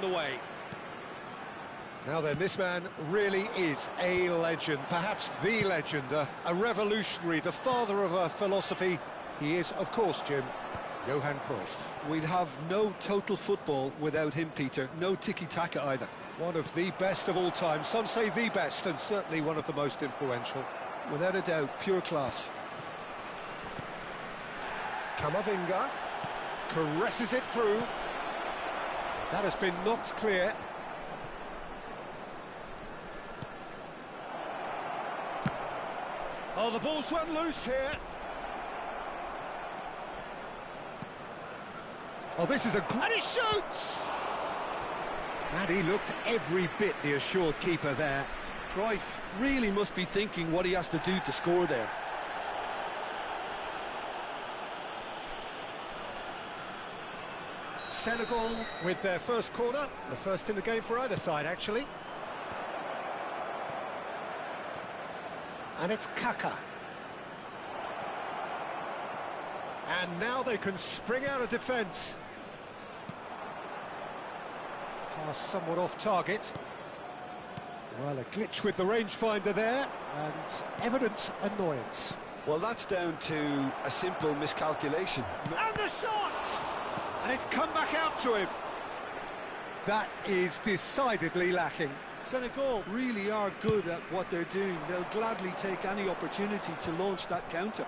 the way. Now then, this man really is a legend, perhaps the legend, a revolutionary, the father of a philosophy. He is, of course, Jim, Johan Cruyff. We'd have no total football without him, Peter. No tiki-taka either. One of the best of all time. Some say the best, and certainly one of the most influential. Without a doubt, pure class. Camavinga caresses it through. That has been knocked clear. Oh, the ball's run loose here. Oh, this is a... And he shoots! And he looked every bit the assured keeper there. Cruyff really must be thinking what he has to do to score there. Senegal with their first corner, the first in the game for either side, actually. And it's Kaka. And now they can spring out of defence. Pass somewhat off target. Well, a glitch with the rangefinder there, and evident annoyance. Well, that's down to a simple miscalculation. And the shot! And it's come back out to him. That is decidedly lacking. Senegal really are good at what they're doing. They'll gladly take any opportunity to launch that counter.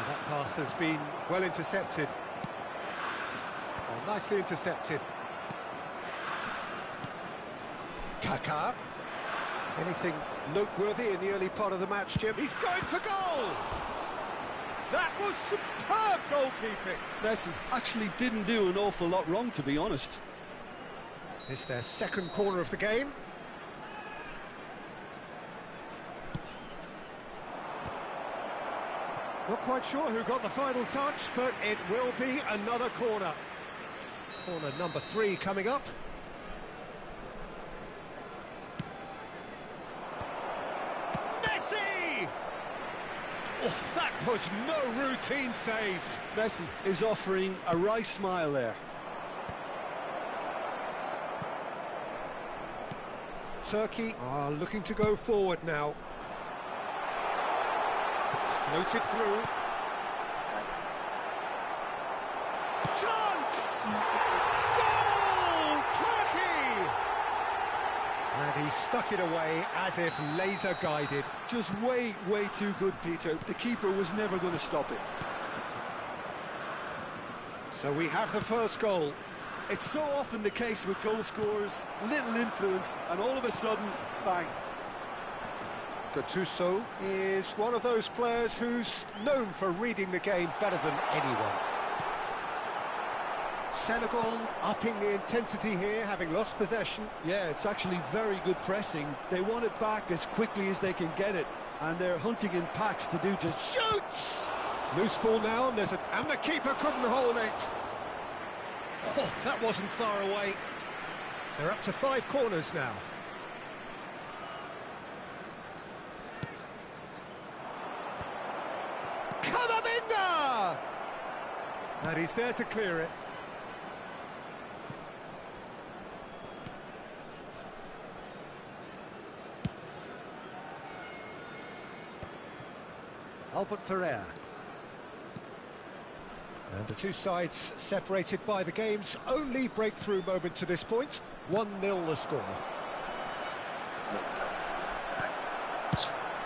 That pass has been well intercepted. Oh, nicely intercepted. Kaka. Anything noteworthy in the early part of the match, Jim? He's going for goal! That was superb goalkeeping. Messi actually didn't do an awful lot wrong, to be honest. It's their second corner of the game. Not quite sure who got the final touch, but it will be another corner. Corner number 3 coming up. Messi! Oh, that was no routine save. Messi is offering a wry smile there. Turkey are looking to go forward now. Floated through. Chance! Goal! Turkey! And he stuck it away as if laser guided. Just way too good, Peter. The keeper was never going to stop it. So we have the first goal. It's so often the case with goal scorers, little influence, and all of a sudden, bang. Gattuso is one of those players who's known for reading the game better than anyone. Senegal upping the intensity here, having lost possession. Yeah, it's actually very good pressing. They want it back as quickly as they can get it, and they're hunting in packs to do just... Shoots! Loose ball now, and the keeper couldn't hold it. Oh, that wasn't far away. They're up to 5 corners now. Camavinga! And he's there to clear it. Albert Ferrer. And the two sides separated by the game's only breakthrough moment to this point. 1-0 the score.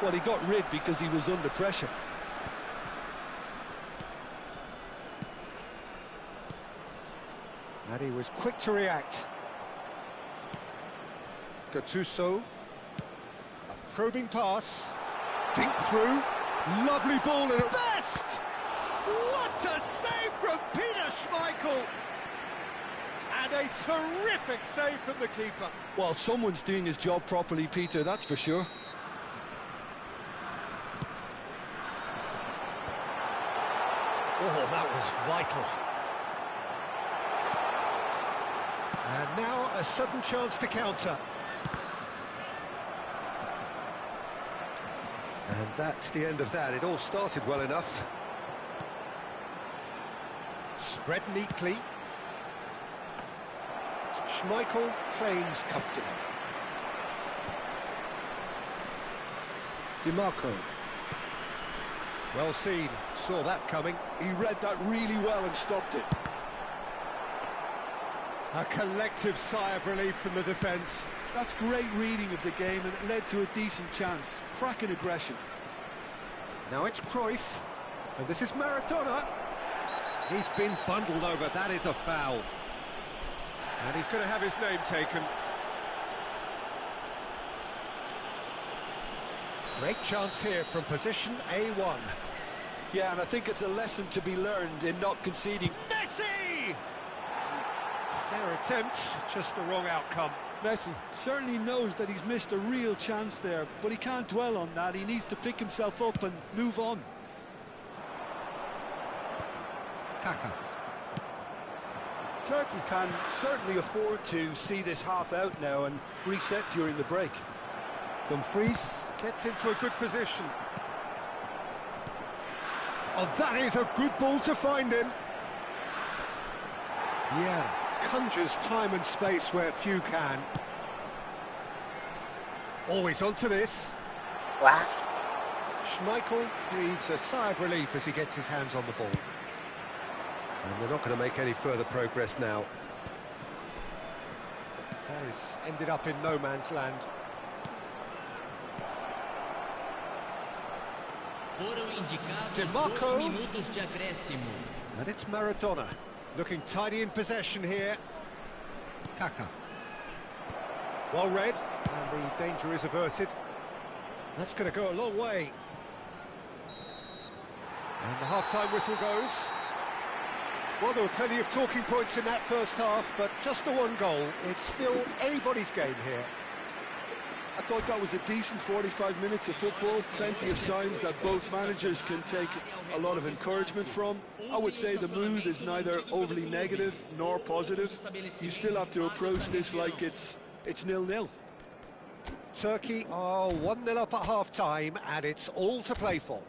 Well, he got rid because he was under pressure. And he was quick to react. Gattuso. A probing pass. Dink through. Lovely ball in a... Best! What a save from Peter Schmeichel! And a terrific save from the keeper. Well, someone's doing his job properly, Peter, that's for sure. Oh, that was vital. And now a sudden chance to counter. And that's the end of that. It all started well enough. Spread neatly. Schmeichel claims comfortably. DiMarco. Well seen, saw that coming. He read that really well and stopped it. A collective sigh of relief from the defence. That's great reading of the game, and it led to a decent chance. Cracking aggression. Now it's Cruyff, and this is Maradona. He's been bundled over, that is a foul. And he's going to have his name taken. Great chance here from position A1. Yeah, and I think it's a lesson to be learned in not conceding. Messi! Fair attempt, just the wrong outcome. Messi certainly knows that he's missed a real chance there, but he can't dwell on that. He needs to pick himself up and move on. Kaka. Turkey can certainly afford to see this half out now and reset during the break. Dumfries gets into a good position. Oh, that is a good ball to find him. Yeah, conjures time and space where few can. Always onto this. Wow. Schmeichel breathes a sigh of relief as he gets his hands on the ball. And they're not going to make any further progress now. Paris ended up in no man's land. DiMarco. And it's Maradona, looking tidy in possession here. Kaka. Well read, and the danger is averted. That's going to go a long way. And the half-time whistle goes. Well, there were plenty of talking points in that first half, but just the one goal. It's still anybody's game here. I thought that was a decent 45 minutes of football. Plenty of signs that both managers can take a lot of encouragement from. I would say the mood is neither overly negative nor positive. You still have to approach this like it's 0-0. Turkey are 1-0 up at half-time, and it's all to play for.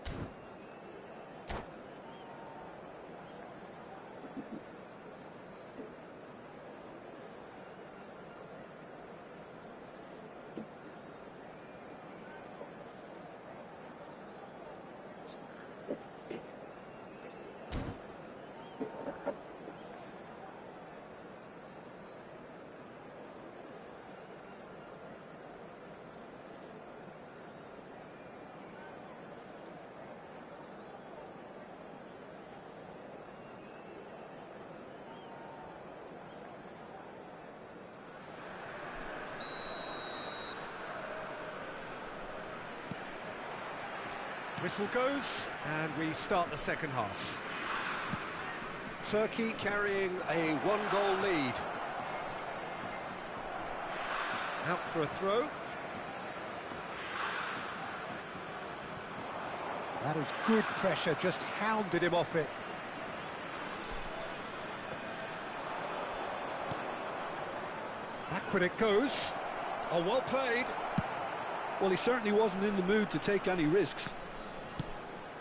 Whistle goes, and we start the second half. Turkey carrying a one-goal lead. Out for a throw. That is good pressure, just hounded him off it. Back when it goes. Oh, well played. Well, he certainly wasn't in the mood to take any risks.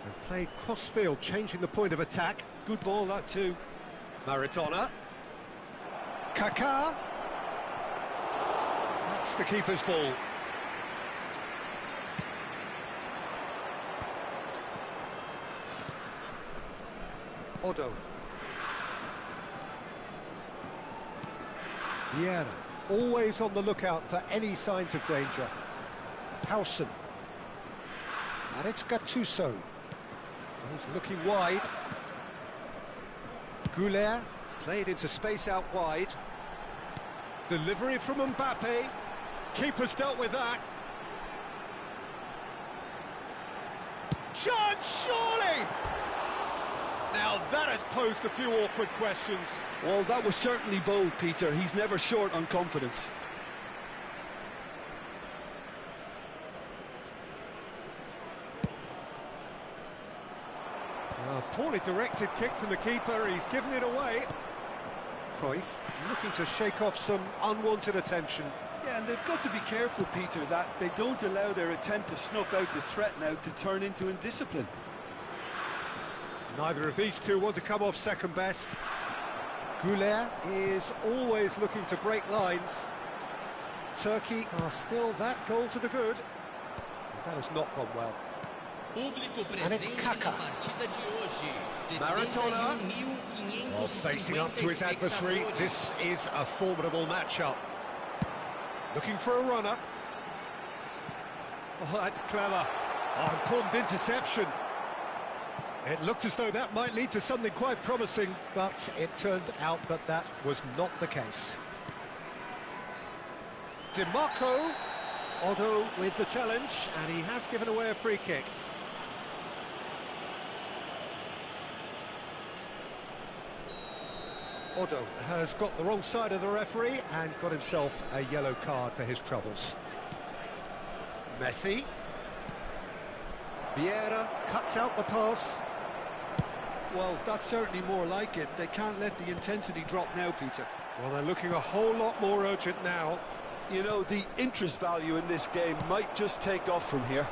And played cross-field, changing the point of attack. Good ball, that too. Maradona. Kaká. That's the keeper's ball. Odo. Vieira. Always on the lookout for any signs of danger. Howson. And it's Gattuso. He's looking wide. Goulet played into space out wide. Delivery from Mbappe. Keeper's dealt with that. Chance, surely! Now that has posed a few awkward questions. Well, that was certainly bold, Peter. He's never short on confidence. Poorly directed kick from the keeper, he's given it away. Cruyff looking to shake off some unwanted attention. Yeah, and they've got to be careful, Peter, that they don't allow their attempt to snuff out the threat now to turn into indiscipline. Neither of these two want to come off second best. Goulet is always looking to break lines. Turkey are still that goal to the good. That has not gone well. And it's Kaka. Maradona. Well, facing up to his adversary, this is a formidable matchup. Looking for a runner. Oh, that's clever. Oh, important interception. It looked as though that might lead to something quite promising, but it turned out that that was not the case. DiMarco. Otto with the challenge, and he has given away a free kick. Otto has got the wrong side of the referee and got himself a yellow card for his troubles. Messi. Vieira cuts out the pass. Well, that's certainly more like it. They can't let the intensity drop now, Peter. Well, they're looking a whole lot more urgent now. You know, the interest value in this game might just take off from here.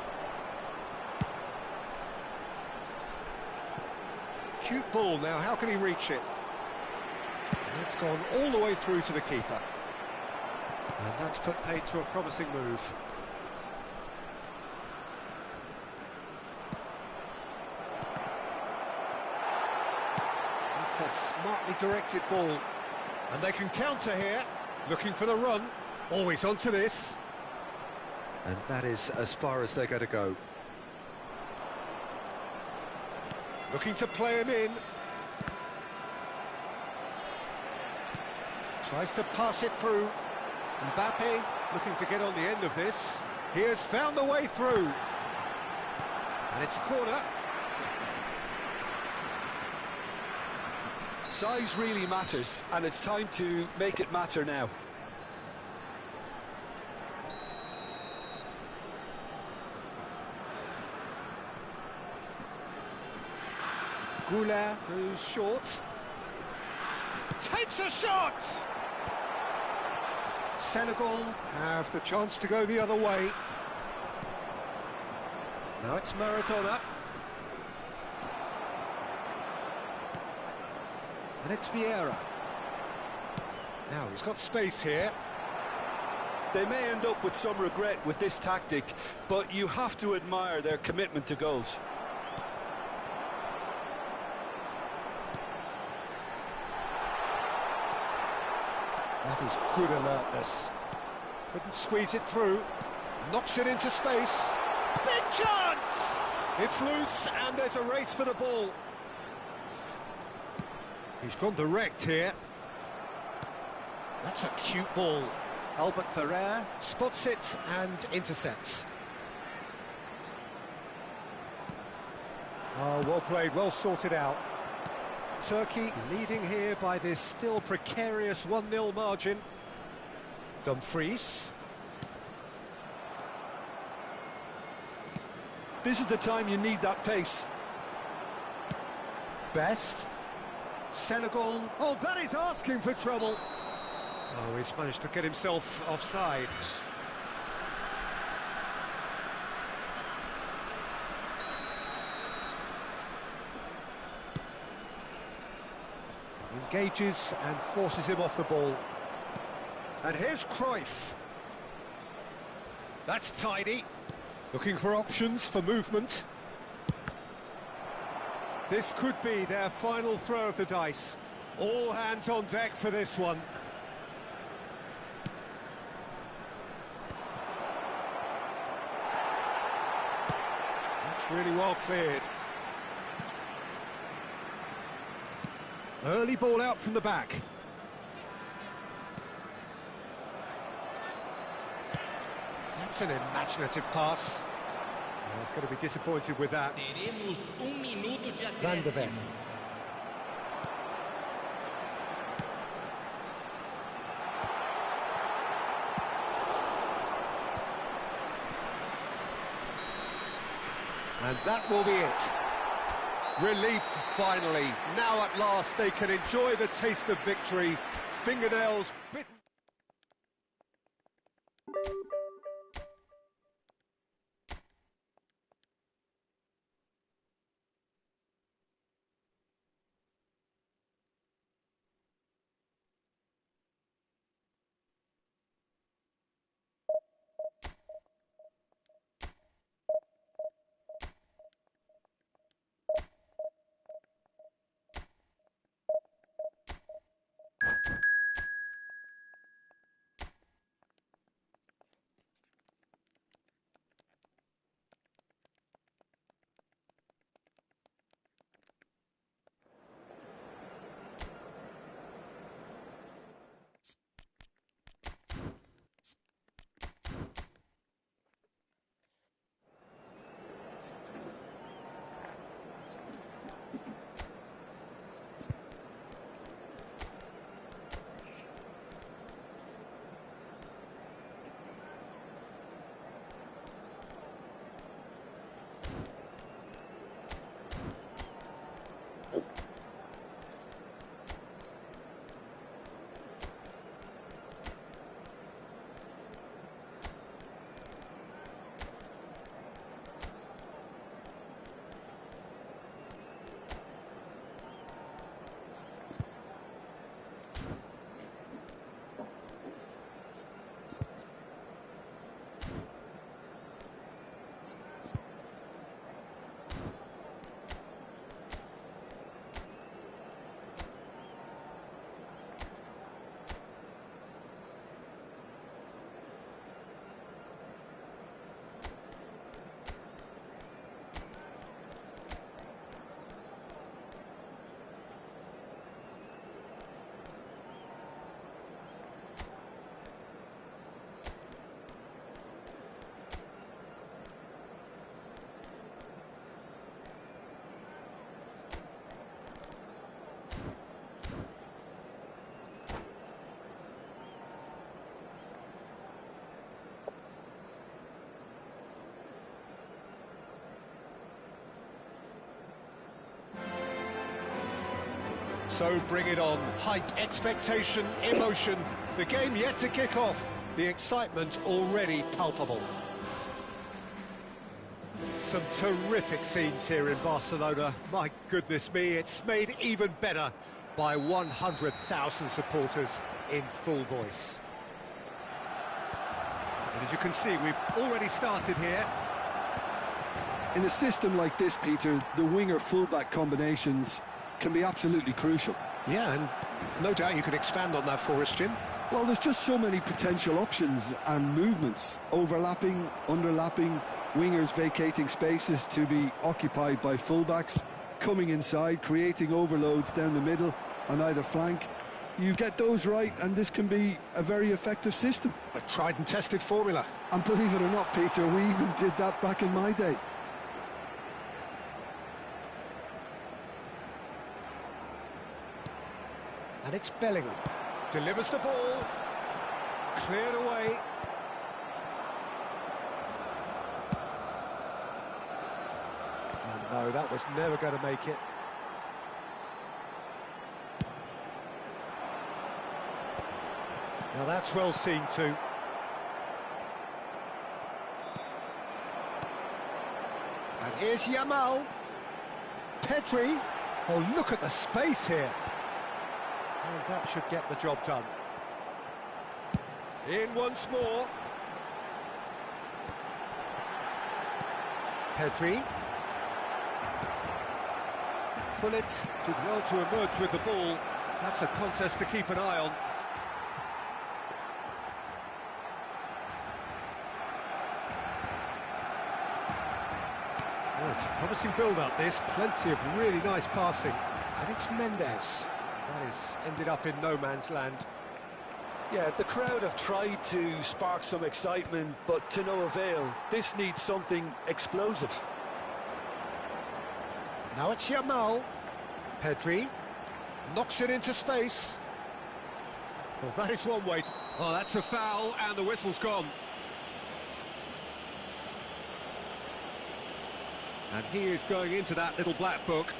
Cute ball now, how can he reach it? It's gone all the way through to the keeper. And that's put paid to a promising move. It's a smartly directed ball. And they can counter here, looking for the run. Always onto this. And that is as far as they're going to go. Looking to play him in. Tries to pass it through. Mbappe looking to get on the end of this. He has found the way through. And it's a corner. Size really matters, and it's time to make it matter now. Goulet goes short. Takes a shot! Senegal have the chance to go the other way. Now it's Maradona. And it's Vieira. Now he's got space here. They may end up with some regret with this tactic, but you have to admire their commitment to goals. That is good alertness. Couldn't squeeze it through. Knocks it into space. Big chance! It's loose and there's a race for the ball. He's gone direct here. That's a cute ball. Albert Ferrer spots it and intercepts. Oh, well played, well sorted out. Turkey leading here by this still precarious 1-0 margin. Dumfries. This is the time you need that pace. Best. Senegal. Oh, that is asking for trouble. Oh, he's managed to get himself offside. Engages and forces him off the ball. And here's Cruyff. That's tidy. Looking for options for movement. This could be their final throw of the dice. All hands on deck for this one. That's really well cleared. Early ball out from the back. That's an imaginative pass. Well, he's going to be disappointed with that. Van de Ven. And that will be it. Relief, finally. Now at last they can enjoy the taste of victory. Fingernails bitten. So bring it on. Hype, expectation, emotion. The game yet to kick off. The excitement already palpable. Some terrific scenes here in Barcelona. My goodness me, it's made even better by 100,000 supporters in full voice. And as you can see, we've already started here. In a system like this, Peter, the winger-fullback combinations can be absolutely crucial. Yeah, and no doubt you can expand on that for us, Jim. Well, there's just so many potential options and movements, overlapping, underlapping, wingers vacating spaces to be occupied by fullbacks, coming inside, creating overloads down the middle on either flank. You get those right, and this can be a very effective system. A tried and tested formula. And believe it or not, Peter, we even did that back in my day. And it's Bellingham. Delivers the ball. Cleared away. And no, that was never going to make it. Now that's well seen too. And here's Yamal. Pedri. Oh, look at the space here. And that should get the job done. In once more. Pedri. Gullit did well to emerge with the ball. That's a contest to keep an eye on. Oh, it's a promising build-up, this. Plenty of really nice passing. And it's Mendes. That is ended up in no man's land. Yeah, the crowd have tried to spark some excitement, but to no avail. This needs something explosive. Now it's Yamal. Pedri knocks it into space. Well, that is one way. Oh, that's a foul, and the whistle's gone. And he is going into that little black book.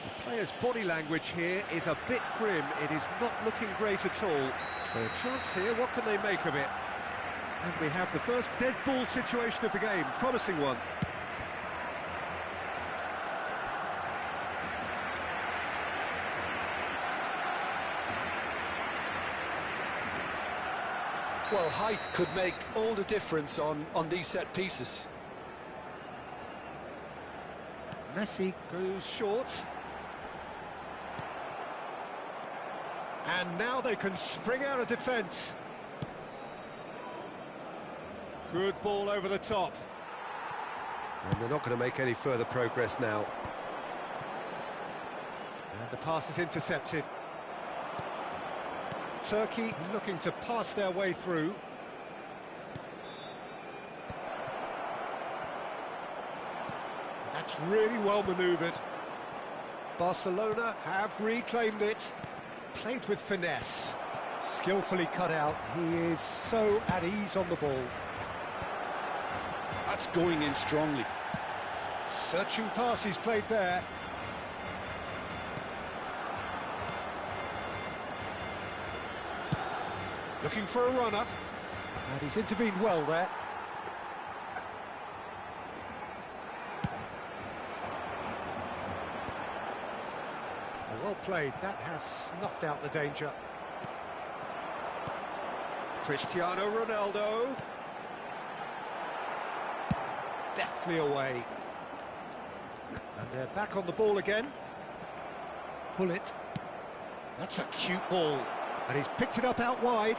The player's body language here is a bit grim. It is not looking great at all. So a chance here, what can they make of it? And we have the first dead ball situation of the game. Promising one. Well, height could make all the difference on these set pieces. Messi goes short. And now they can spring out of defence. Good ball over the top. And they're not going to make any further progress now. And the pass is intercepted. Turkey looking to pass their way through. That's really well manoeuvred. Barcelona have reclaimed it. Played with finesse. Skillfully cut out. He is so at ease on the ball. That's going in strongly. Searching pass he's played there. Looking for a runner. And he's intervened well there. Well played, that has snuffed out the danger. Cristiano Ronaldo. Deftly away. And they're back on the ball again. Gullit. That's a cute ball. And he's picked it up out wide.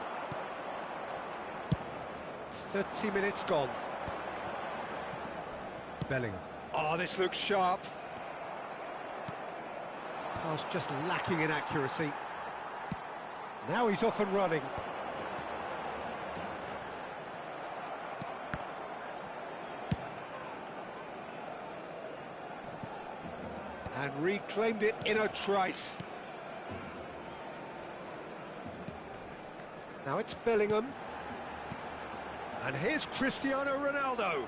30 minutes gone. Bellingham. Oh, this looks sharp. Pass just lacking in accuracy. Now he's off and running. And reclaimed it in a trice. Now it's Bellingham. And here's Cristiano Ronaldo.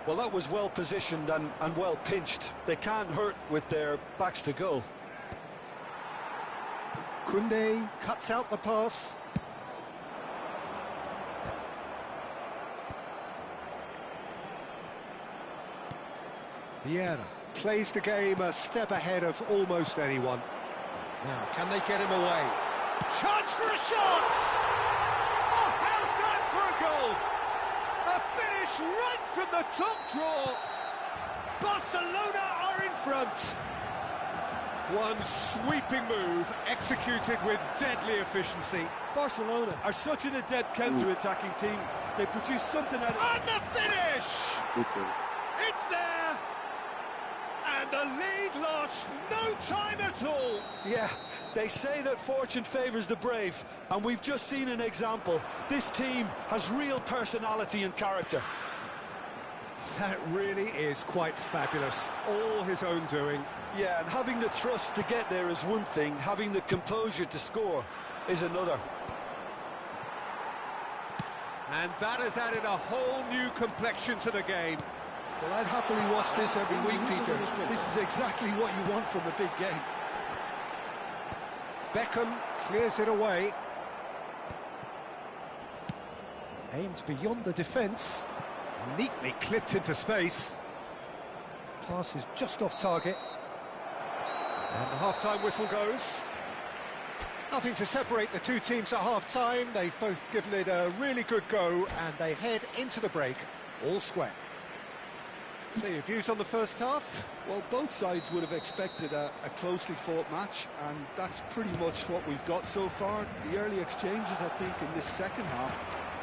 Well, that was well positioned and well pinched. They can't hurt with their backs to goal. Koundé cuts out the pass. Vieira plays the game a step ahead of almost anyone. Now, can they get him away? Chance for a shot! Oh, how's that for a goal? A finish right from the top draw. Barcelona are in front. One sweeping move, executed with deadly efficiency. Barcelona are such an adept counter-attacking team. They produce something out of... And the finish! It's there! And the lead lost no time at all. Yeah, they say that fortune favours the brave, and we've just seen an example. This team has real personality and character. That really is quite fabulous. All his own doing. Yeah, and having the thrust to get there is one thing, having the composure to score is another. And that has added a whole new complexion to the game. Well, I'd happily watch this every week, Peter. This is exactly what you want from a big game. Beckham clears it away. Aimed beyond the defence. Neatly clipped into space. Pass is just off target. And the half-time whistle goes. Nothing to separate the two teams at half-time. They've both given it a really good go, and they head into the break all square. So your views on the first half? Well, both sides would have expected a closely fought match, and that's pretty much what we've got so far. The early exchanges, I think, in this second half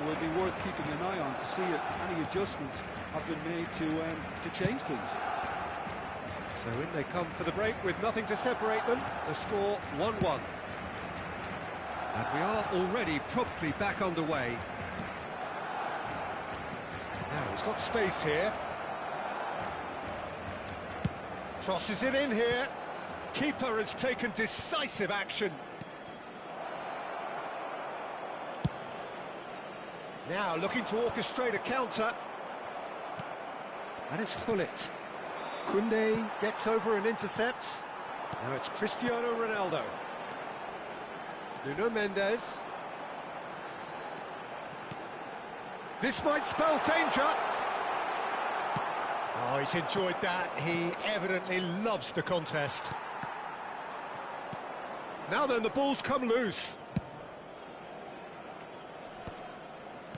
will be worth keeping an eye on to see if any adjustments have been made to change things. So in they come for the break with nothing to separate them. The score 1-1. And we are already promptly back underway. Now he's got space here. Crosses it in here. Keeper has taken decisive action. Now looking to orchestrate a counter. And it's Gullit. Koundé gets over and intercepts. Now it's Cristiano Ronaldo. Nuno Mendes. This might spell danger. Oh, he's enjoyed that. He evidently loves the contest. Now then, the ball's come loose.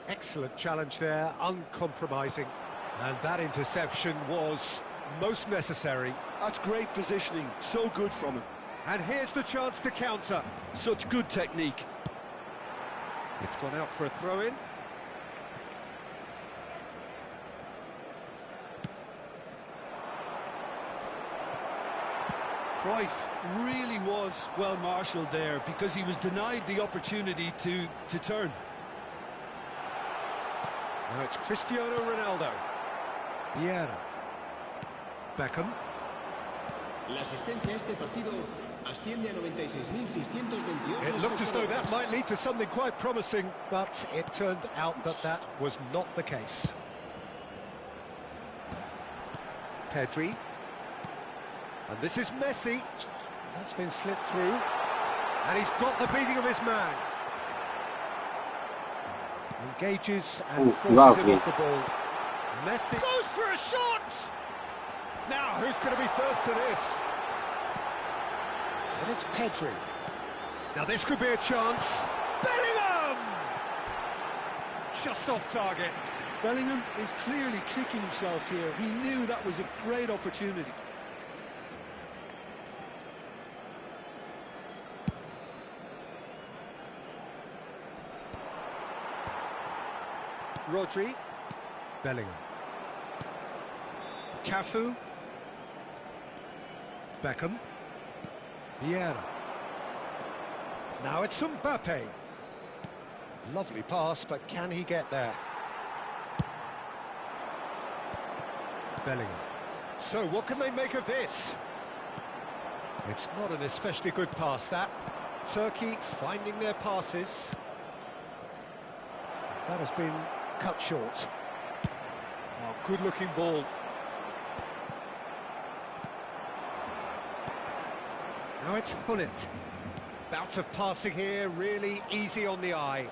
Excellent challenge there, uncompromising. And that interception was most necessary. That's great positioning, so good from him. And here's the chance to counter. Such good technique. It's gone out for a throw-in. Cruyff really was well marshalled there because he was denied the opportunity to turn. Now it's Cristiano Ronaldo. Vieira. Beckham. La asistencia a este partido asciende a 96.628. It looked as though that might lead to something quite promising, but it turned out that that was not the case. Pedri. And this is Messi. That's been slipped through. And he's got the beating of his man. Engages and forces him off the ball. Messi goes for a shot! Now, who's going to be first to this? And it's Pedri. Now, this could be a chance. Bellingham! Just off target. Bellingham is clearly kicking himself here. He knew that was a great opportunity. Rodri. Bellingham. Cafu. Beckham. Vieira. Now it's Mbappe. Lovely pass, but can he get there? Bellingham. So what can they make of this? It's not an especially good pass, that. Turkey finding their passes. That has been cut short. Oh, good-looking ball. Now it's Gullit. Bout of passing here, really easy on the eye.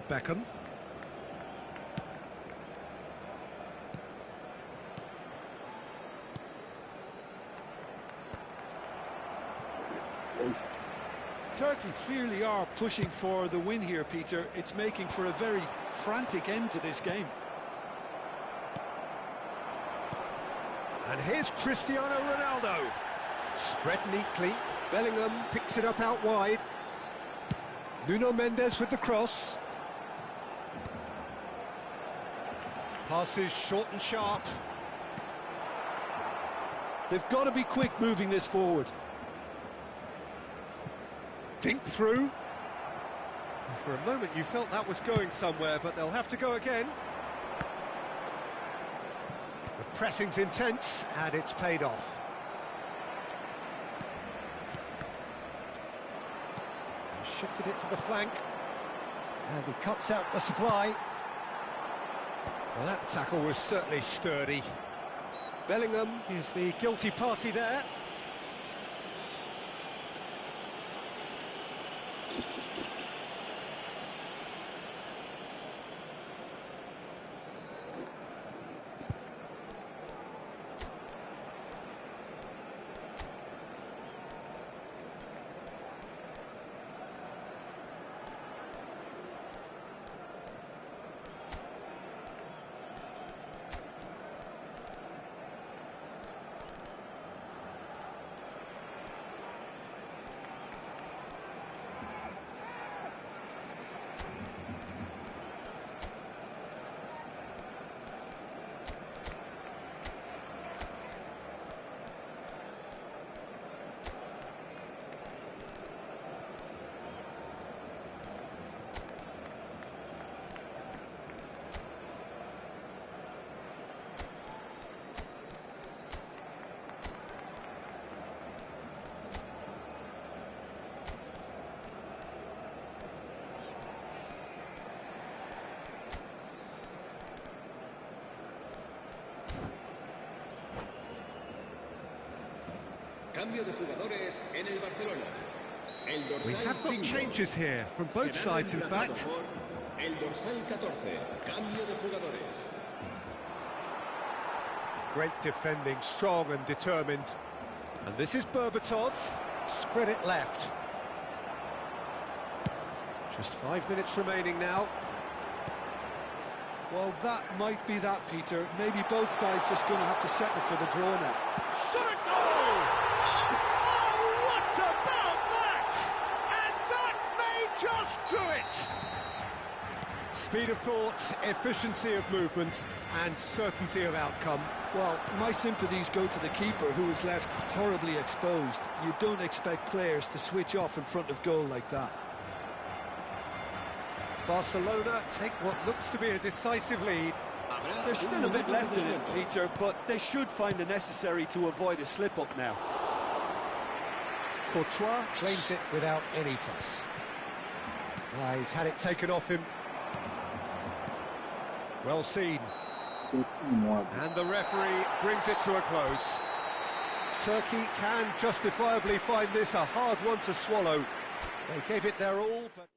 Beckham. Turkey clearly are pushing for the win here, Peter. It's making for a very frantic end to this game. And here's Cristiano Ronaldo. Spread neatly. Bellingham picks it up out wide. Nuno Mendes with the cross. Passes short and sharp. They've got to be quick moving this forward. Dink through. For a moment you felt that was going somewhere, but they'll have to go again. The pressing's intense, and it's paid off. He shifted it to the flank, and he cuts out the supply. Well, that tackle was certainly sturdy. Bellingham is the guilty party there. Cambio de jugadores en el Barcelona. El dorsal We have got 5. changes here from both sides, in fact. El dorsal 14. Cambio de jugadores. Great defending, strong and determined. And this is Berbatov. Spread it left. Just 5 minutes remaining now. Well, that might be that, Peter. Maybe both sides just going to have to settle for the draw now. Shot a goal! Oh, what about that? And that may just do it! Speed of thought, efficiency of movement, and certainty of outcome. Well, my sympathies go to the keeper, who was left horribly exposed. You don't expect players to switch off in front of goal like that. Barcelona take what looks to be a decisive lead. There's still a bit left in it, Peter, but they should find the necessary to avoid a slip-up now. Courtois claims it without any fuss. He's had it taken off him. Well seen. And the referee brings it to a close. Turkey can justifiably find this a hard one to swallow. They gave it their all, but...